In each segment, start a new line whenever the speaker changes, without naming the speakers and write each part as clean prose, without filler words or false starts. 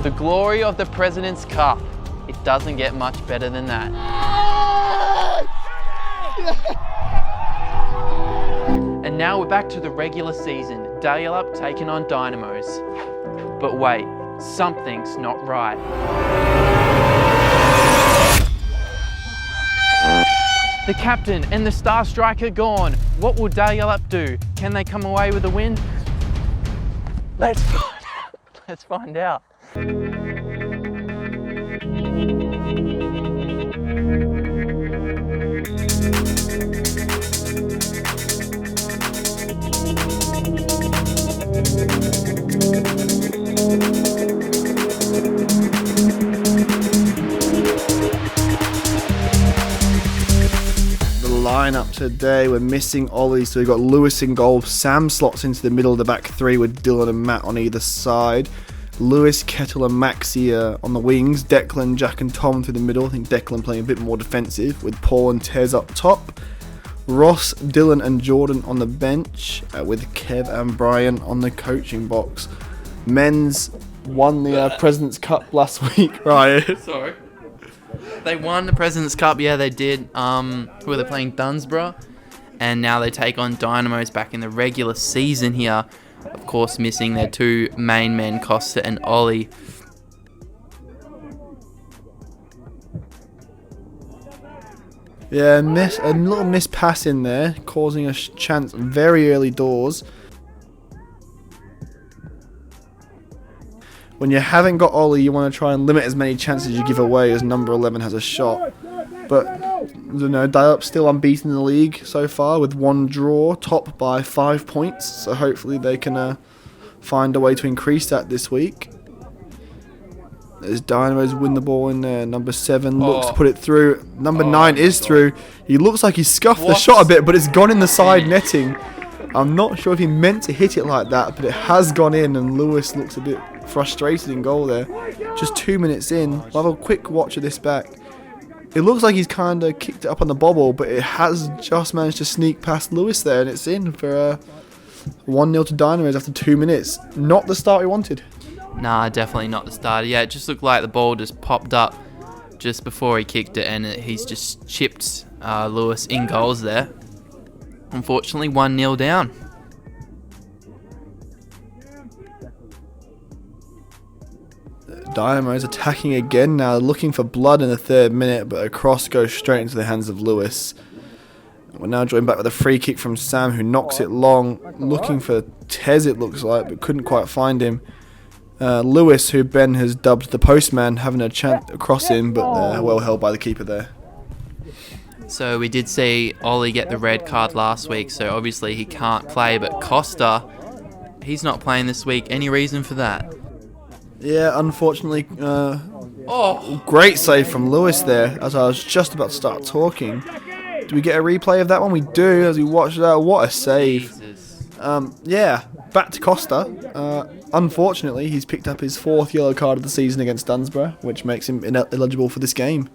The glory of the President's Cup. It doesn't get much better than that. And now we're back to the regular season. Dalyellup taking on Dynamos. But wait, something's not right. The captain and the star striker gone. What will Dalyellup do? Can they come away with a win? Let's find out. Let's find out.
Lineup today, we're missing Ollie, so we've got Lewis in goal. Sam slots into the middle of the back three with Dylan and Matt on either side. Lewis, Kettle and Maxi on the wings. Declan, Jack and Tom through the middle. I think Declan playing a bit more defensive with Paul and Tez up top. Ross, Dylan and Jordan on the bench with Kev and Brian on the coaching box. Men's won the President's Cup last week, right?
Sorry. They won the President's Cup, yeah they did. Who are they playing? Dunsborough. And now they take on Dynamos back in the regular season here. Of course, missing their two main men, Costa and Ollie.
Yeah, a little missed pass in there, causing a chance very early doors. When you haven't got Ollie, you want to try and limit as many chances you give away as number 11 has a shot. But, you know, Dalyellup's still unbeaten in the league so far with one draw, top by 5 points. So hopefully they can find a way to increase that this week. As Dynamos win the ball in there. Number 7 looks to put it through. Number 9 is through. He looks like he scuffed the shot a bit, but it's gone in the side netting. I'm not sure if he meant to hit it like that, but it has gone in, and Lewis looks a bit frustrated in goal there. Just 2 minutes in. We'll have a quick watch of this back. It looks like he's kind of kicked it up on the bobble, but it has just managed to sneak past Lewis there, and it's in for 1-0 to Dynamos after 2 minutes. Not the start we wanted.
Nah, definitely not the start. Yeah, it just looked like the ball just popped up just before he kicked it, and he's just chipped Lewis in goals there. Unfortunately, 1-0 down.
Dynamos attacking again now, looking for blood in the 3rd minute, but a cross goes straight into the hands of Lewis. We're now joined back with a free kick from Sam, who knocks it long, looking for Tez it looks like, but couldn't quite find him. Lewis, who Ben has dubbed the postman, having a chance across him, but well held by the keeper there.
So we did see Ollie get the red card last week, so obviously he can't play, but Costa, he's not playing this week. Any reason for that?
Yeah, unfortunately, great save from Lewis there, as I was just about to start talking. Do we get a replay of that one? We do, as we watch that. What a save.
Jesus.
Yeah, back to Costa. Unfortunately, he's picked up his 4th yellow card of the season against Dunsborough, which makes him ineligible for this game.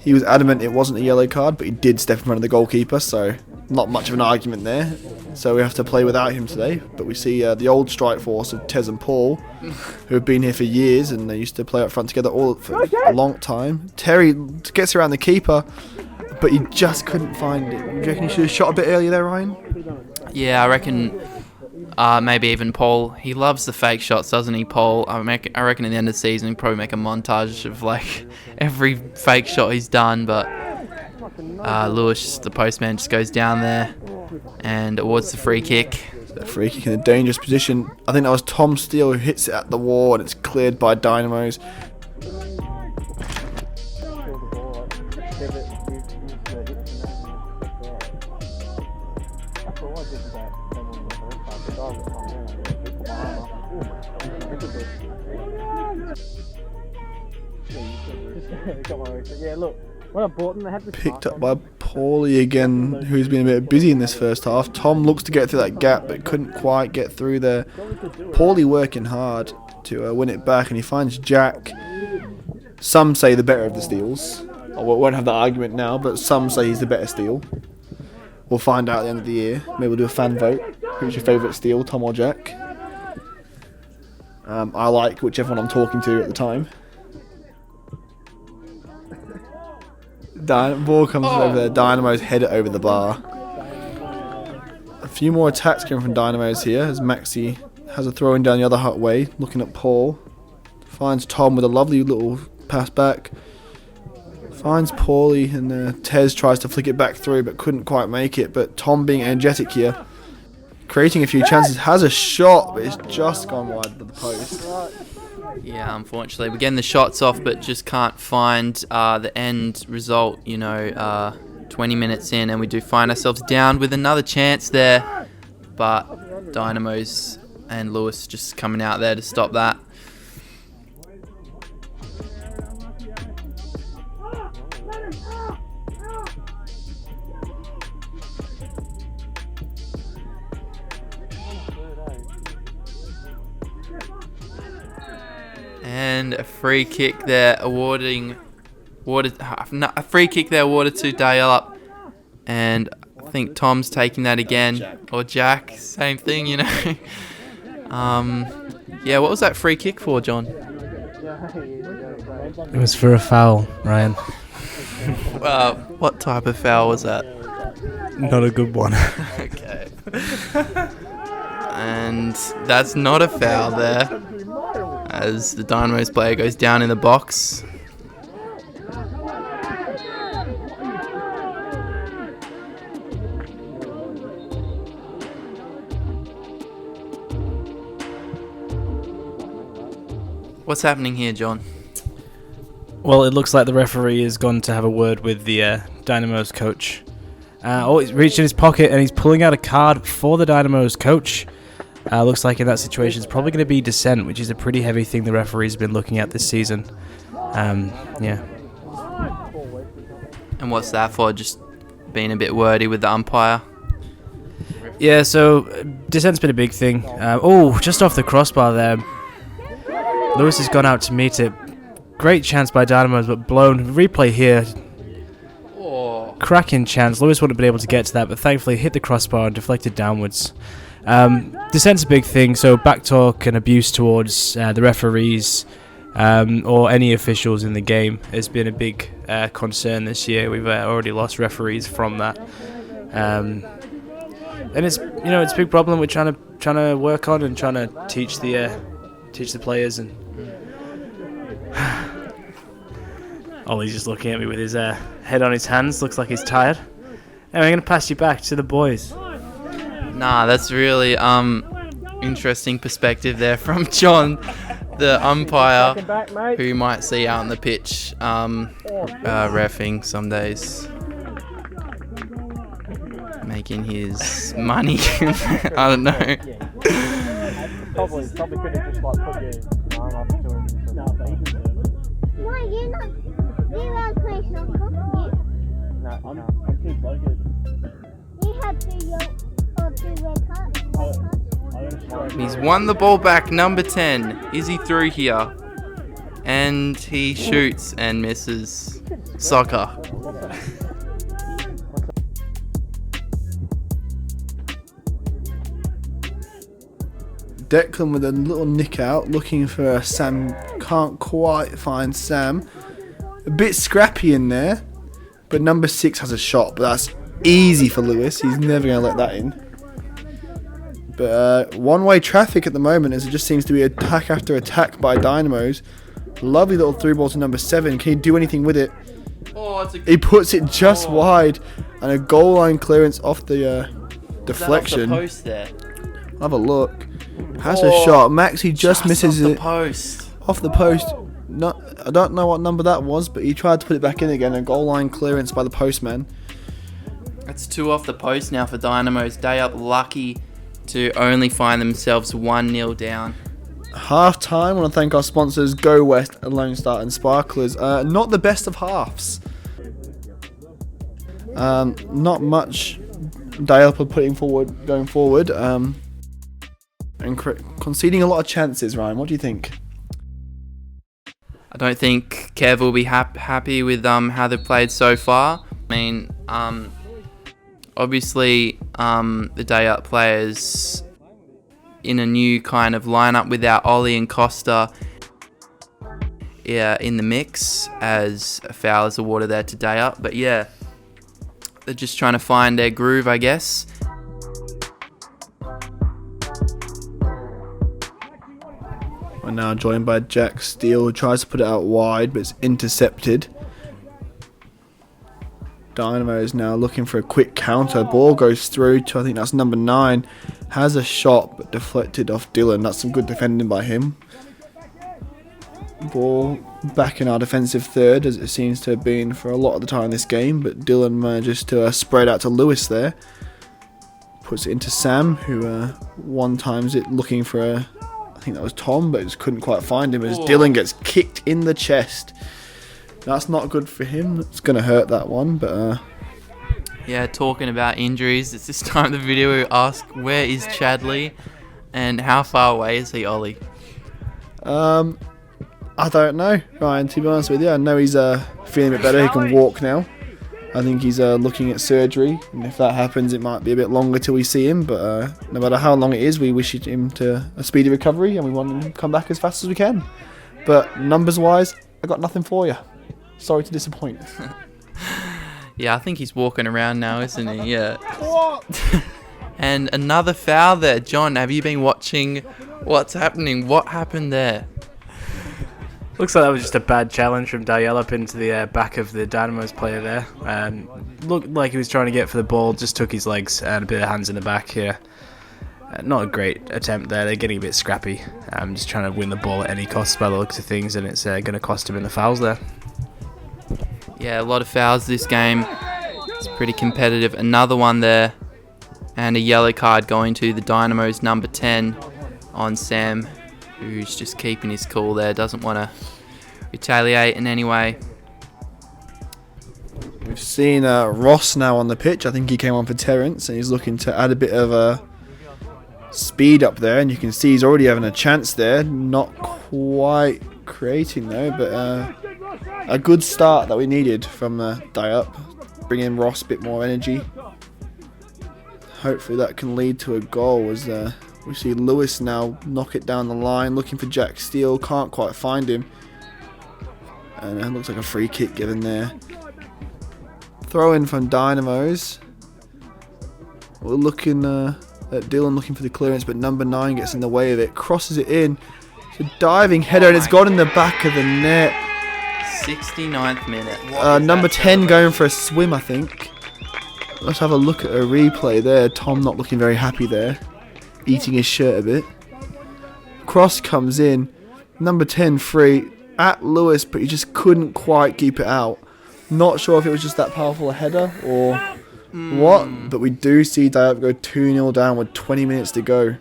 He was adamant it wasn't a yellow card, but he did step in front of the goalkeeper, so not much of an argument there. So we have to play without him today. But we see the old strike force of Tez and Paul, who have been here for years, and they used to play up front together for a long time. Terry gets around the keeper, but he just couldn't find it. Do you reckon he should have shot a bit earlier there, Ryan?
Yeah, I reckon maybe even Paul. He loves the fake shots, doesn't he, Paul? I reckon at the end of the season he'll probably make a montage of like every fake shot he's done. But Lewis, the postman, just goes down there and awards the free kick.
A free kick in a dangerous position. I think that was Tom Steele who hits it at the wall, and it's cleared by Dynamos. Picked up by Paulie again, who's been a bit busy in this first half. Tom looks to get through that gap, but couldn't quite get through there. Paulie working hard to win it back, and he finds Jack. Some say the better of the steals. I won't have that argument now, but some say he's the better steal. We'll find out at the end of the year. Maybe we'll do a fan vote. Who's your favourite steal, Tom or Jack? I like whichever one I'm talking to at the time. Ball comes over there. Dynamos head it over the bar. A few more attacks coming from Dynamos here as Maxi has a throw in down the other hut way, looking at Paul. Finds Tom with a lovely little pass back. Finds Paulie and Tez tries to flick it back through but couldn't quite make it. But Tom being energetic here, creating a few chances, has a shot but it's just gone wide of the post.
Yeah, unfortunately, we're getting the shots off, but just can't find the end result. 20 minutes in, and we do find ourselves down with another chance there. But Dynamos and Lewis just coming out there to stop that. And a free kick there awarded to Dalyellup, and I think Tom's taking that again, or Jack, same thing, Yeah, what was that free kick for, John?
It was for a foul, Ryan.
What type of foul was that?
Not a good one.
Okay. And that's not a foul there, as the Dynamos player goes down in the box. What's happening here, John?
Well, it looks like the referee has gone to have a word with the Dynamos coach. He's reached in his pocket and he's pulling out a card for the Dynamos coach. Looks like in that situation it's probably going to be dissent, which is a pretty heavy thing the referee's been looking at this season. Yeah.
And what's that for? Just being a bit wordy with the umpire?
Yeah, so dissent's been a big thing. Just off the crossbar there. Lewis has gone out to meet it. Great chance by Dynamos, but blown. Replay here. Cracking chance. Lewis wouldn't have been able to get to that, but thankfully hit the crossbar and deflected downwards. Dissent's a big thing, so backtalk and abuse towards the referees or any officials in the game has been a big concern this year. We've already lost referees from that, and it's it's a big problem. We're trying to work on and trying to teach the players. And Ollie's just looking at me with his head on his hands. Looks like he's tired. Anyway, I'm going to pass you back to the boys.
Nah, that's really interesting perspective there from John, the umpire, who you might see out on the pitch reffing some days, making his money. I don't know.
Probably could have just put your arm up to him.
Why you not? You are playing soccer.
No, I'm too focused.
You have two red cards.
He's won the ball back, number 10. Is he through here? And he shoots and misses. Soccer.
Declan with a little nick out, looking for Sam. Can't quite find Sam. A bit scrappy in there, but number 6 has a shot, but that's easy for Lewis. He's never going to let that in. But one-way traffic at the moment, as it just seems to be attack after attack by Dynamos. Lovely little through ball to number 7. Can he do anything with it? He puts it just wide, and a goal line clearance off the deflection.
Off the post there?
Have a look. Has a shot. Maxi just misses
off the
it.
Post.
Off the post. I don't know what number that was, but he tried to put it back in again. A goal line clearance by the postman.
That's 2 off the post now for Dynamos. Dalyellup lucky to only find themselves 1-0 down.
Half time. I want to thank our sponsors Go West, Lone Star and Sparklers. Not the best of halves. Not much Dalyellup are putting forward going forward. And conceding a lot of chances, Ryan. What do you think?
I don't think Kev will be happy with how they've played so far. I mean, obviously, the Dalyellup players in a new kind of lineup without Ollie and Costa in the mix, as a foul is awarded there to Dalyellup. But yeah, they're just trying to find their groove, I guess.
We're now joined by Jack Steele, who tries to put it out wide, but it's intercepted. Dynamo is now looking for a quick counter. Ball goes through to, I think that's number 9. Has a shot, but deflected off Dylan. That's some good defending by him. Ball back in our defensive third, as it seems to have been for a lot of the time in this game, but Dylan manages to spread out to Lewis there. Puts it into Sam, who one-times it looking for I think that was Tom, but just couldn't quite find him as Dylan gets kicked in the chest. That's not good for him. It's going to hurt that one, but...
Yeah, talking about injuries, it's this time in the video we ask, where is Chadley and how far away is he, Ollie?
I don't know, Ryan, to be honest with you. I know he's feeling a bit better. He can walk now. I think he's looking at surgery, and if that happens, it might be a bit longer till we see him. But no matter how long it is, we wish him to a speedy recovery, and we want him to come back as fast as we can. But numbers-wise, I got nothing for you. Sorry to disappoint.
Yeah, I think he's walking around now, isn't he? Yeah. And another foul there. John, have you been watching what's happening? What happened there?
Looks like that was just a bad challenge from Dalyellup into the back of the Dynamos player there. Looked like he was trying to get for the ball, just took his legs and a bit of hands in the back here. Not a great attempt there. They're getting a bit scrappy. Just trying to win the ball at any cost by the looks of things, and it's going to cost him in the fouls there.
Yeah, a lot of fouls this game. It's pretty competitive. Another one there. And a yellow card going to the Dynamos number 10 on Sam, who's just keeping his cool there. Doesn't want to retaliate in any way.
We've seen Ross now on the pitch. I think he came on for Terrence, and he's looking to add a bit of speed up there. And you can see he's already having a chance there. Not quite creating though, but a good start that we needed from Dalyellup. Bring in Ross, a bit more energy. Hopefully that can lead to a goal, as we see Lewis now knock it down the line, looking for Jack Steele. Can't quite find him. And it looks like a free kick given there. Throw in from Dynamos. We're looking at Dylan looking for the clearance, but number 9 gets in the way of it. Crosses it in. It's a diving header, and it's gone in the back of the net.
69th minute.
Number 10 going for a swim, I think. Let's have a look at a replay there. Tom not looking very happy there. Eating his shirt a bit. Cross comes in. Number 10 free at Lewis, but he just couldn't quite keep it out. Not sure if it was just that powerful a header or what, but we do see Dalyellup go 2-0 down with 20 minutes to go.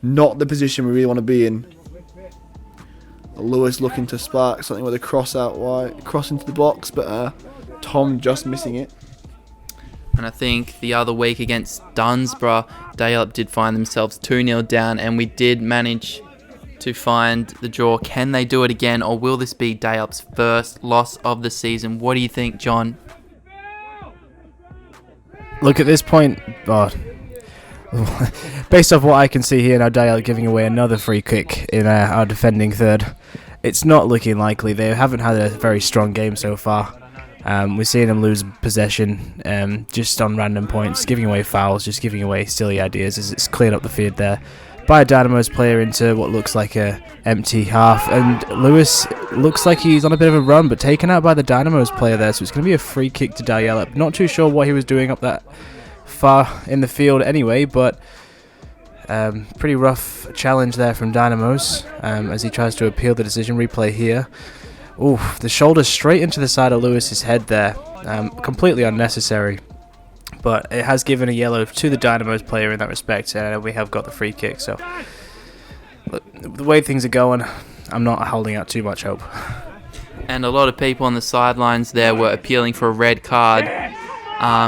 Not the position we really want to be in. Lewis looking to spark something with a cross out wide, cross into the box, but Tom just missing it.
And I think the other week against Dunsborough, Dalyellup did find themselves 2-0 down, and we did manage to find the draw. Can they do it again, or will this be Dalyellup's first loss of the season? What do you think, John?
Look, at this point, based off what I can see here now, Dalyellup giving away another free kick in our defending third. It's not looking likely. They haven't had a very strong game so far. We're seeing them lose possession just on random points, giving away fouls, just giving away silly ideas as it's cleared up the field there by a Dynamos player into what looks like a empty half. And Lewis looks like he's on a bit of a run, but taken out by the Dynamos player there, so it's going to be a free kick to Dalyellup. Not too sure what he was doing up that far in the field anyway, but pretty rough challenge there from Dynamos as he tries to appeal the decision. Replay here. Ooh, the shoulder straight into the side of Lewis's head there. Completely unnecessary. But it has given a yellow to the Dynamos player in that respect, and we have got the free kick. So, look, the way things are going, I'm not holding out too much hope.
And a lot of people on the sidelines there were appealing for a red card.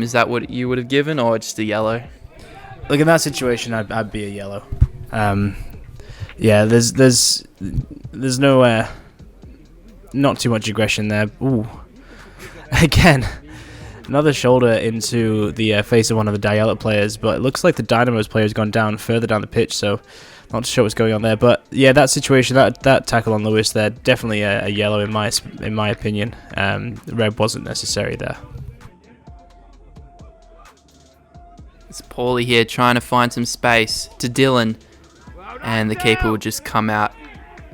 Is that what you would have given, or just a yellow?
Look, in that situation, I'd be a yellow. Yeah, there's no not too much aggression there. Ooh, again, another shoulder into the face of one of the Dalyellup players, but it looks like the Dynamos player has gone down further down the pitch. So Not sure what's going on there, but yeah, that situation, that tackle on Lewis there, definitely a yellow in my opinion. Red wasn't necessary there.
It's Paulie here trying to find some space to Dylan, and the keeper will just come out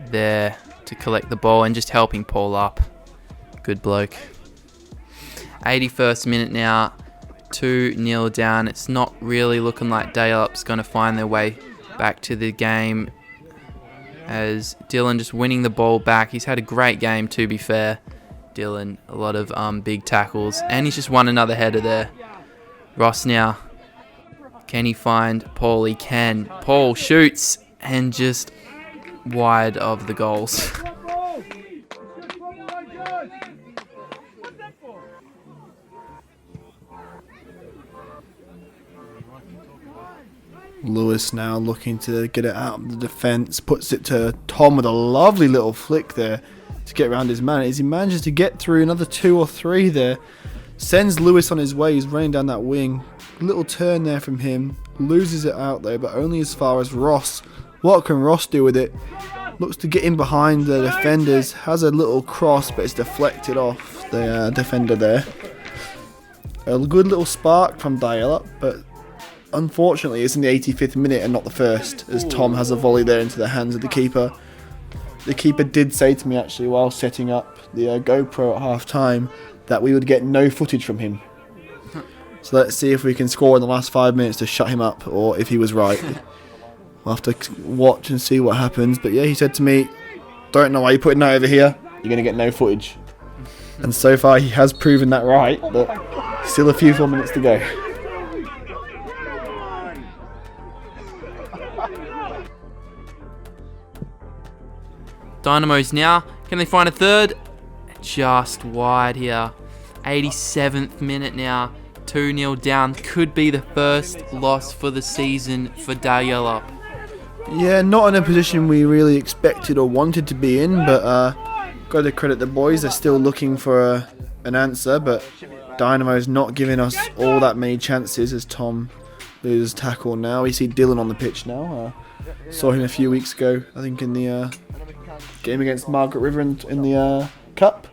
there to collect the ball and just helping Paul up. Good bloke. 81st minute now, 2-0 down. It's not really looking like Dalyellup's going to find their way back to the game, as Dylan just winning the ball back. He's had a great game, to be fair. Dylan, a lot of big tackles, and he's just won another header there. Ross now. Can he find Paul? He can. Paul shoots and just wide of the goals.
Lewis now looking to get it out of the defence, puts it to Tom with a lovely little flick there to get around his man. As he manages to get through another 2 or 3 there, sends Lewis on his way. He's running down that wing. Little turn there from him, loses it out there, but only as far as Ross. What can Ross do with it? Looks to get in behind the defenders, has a little cross, but it's deflected off the defender there. A good little spark from Dalyellup, but unfortunately it's in the 85th minute and not the first, as Tom has a volley there into the hands of the keeper. The keeper did say to me actually while setting up the GoPro at half time that we would get no footage from him. So let's see if we can score in the last 5 minutes to shut him up, or if he was right. We'll have to watch and see what happens. But yeah, he said to me, don't know why you're putting that over here, you're going to get no footage. And so far he has proven that right, but still a few more minutes to go.
Dynamos now. Can they find a third? Just wide here. 87th minute now. 2-0 down. Could be the first loss for the season for Dalyellup.
Yeah, not in a position we really expected or wanted to be in, but got to credit the boys. They're still looking for an answer, but Dynamo's not giving us all that many chances as Tom loses tackle now. We see Dylan on the pitch now. Saw him a few weeks ago, I think in the game against Margaret River in the Cup.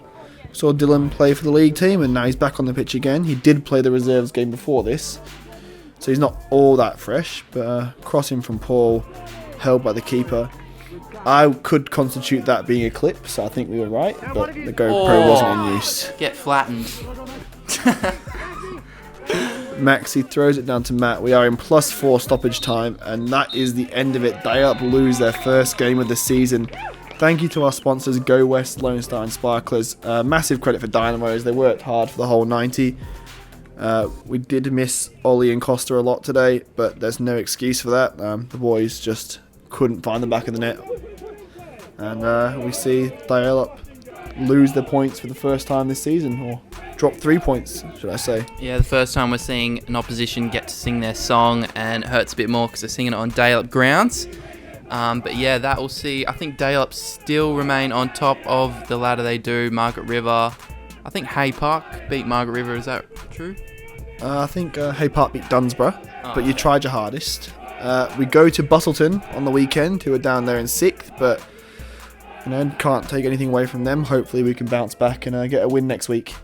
Saw Dylan play for the league team, and now he's back on the pitch again. He did play the reserves game before this, so he's not all that fresh, but crossing from Paul, held by the keeper. I could constitute that being a clip, so I think we were right, but the GoPro wasn't in use.
Get flattened.
Maxi throws it down to Matt. We are in +4 stoppage time, and that is the end of it. Dalyellup lose their first game of the season. Thank you to our sponsors, Go West, Lone Star and Sparklers. Massive credit for Dynamos. They worked hard for the whole 90. We did miss Ollie and Costa a lot today, but there's no excuse for that. The boys just couldn't find the back of the net. And we see Dalyellup lose their points for the first time this season, or drop 3 points, should I say.
Yeah, the first time we're seeing an opposition get to sing their song, and it hurts a bit more because they're singing it on Dalyellup grounds. But yeah, that we'll see. I think Dalyellup still remain on top of the ladder. They do. Margaret River. I think Hay Park beat Margaret River. Is that true?
I think Hay Park beat Dunsborough, but you tried your hardest. We go to Bustleton on the weekend, who are down there in 6th, but can't take anything away from them. Hopefully we can bounce back and get a win next week.